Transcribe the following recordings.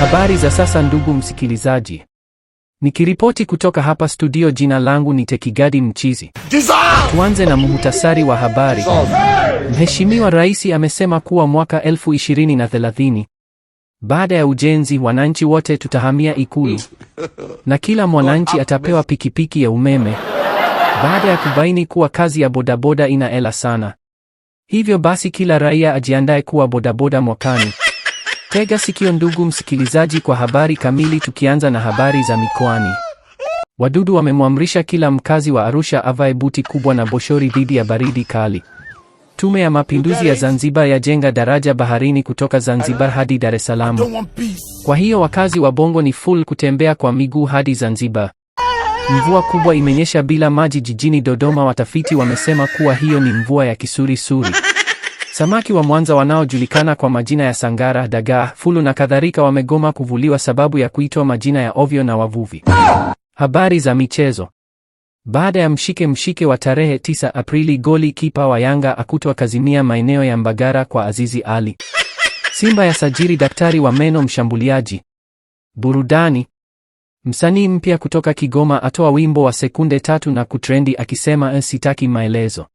Habari za sasa ndugu msikilizaji. Nikiripoti kutoka hapa studio, jina langu ni Tekigadi Mchizi. Tuanze na muhtasari wa habari. Mheshimiwa Rais amesema kuwa mwaka 2030 baada ya ujenzi, wananchi wote tutahamia Ikulu na kila mwananchi atapewa pikipiki ya umeme, baada ya kubaini kuwa kazi ya bodaboda ina hela sana. Hivyo basi kila raia ajiandae kuwa bodaboda mwakani. Tega sikio ndugu msikilizaji kwa habari kamili, tukianza na habari za mikoani. Wadudu wamemwamrisha kila mkazi wa Arusha avae buti kubwa na boshori dhidi ya baridi kali. Tume ya Mapinduzi ya Zanzibar yajenga daraja baharini kutoka Zanzibar hadi Dar es Salaam. Kwa hiyo wakazi wa Bongo ni full kutembea kwa miguu hadi Zanzibar. Mvua kubwa imenyesha bila maji jijini Dodoma. Watafiti wamesema kuwa hiyo ni mvua ya kisurisuri. Samaki wa Mwanza wanaojulikana kwa majina ya sangara, dagaa, fulu na kadhalika wamegoma kuvuliwa sababu ya kuitwa majina ya ovyo na wavuvi. Habari za michezo. Baada ya mshike wa tarehe 9 Aprili, goli kipa wa Yanga akutwa kazimia maeneo ya Mbagara kwa Azizi Ali. Simba ya sajili daktari wa meno mshambuliaji. Burudani. Msanii mpya kutoka Kigoma atoa wimbo wa sekunde 3 na kutrendi akisema sitaki maelezo.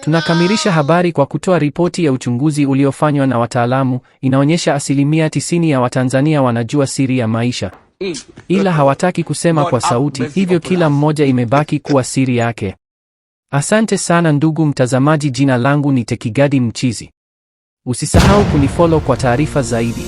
Tunakamilisha habari kwa kutoa ripoti ya uchunguzi uliofanywa na wataalamu. Inaonyesha 90% ya Watanzania wanajua siri ya maisha, ila hawataki kusema kwa sauti, hivyo kila mmoja imebaki kuwa siri yake. Asante sana ndugu mtazamaji, jina langu ni Tekigadi Mchizi. Usisahau kunifollow kwa taarifa zaidi.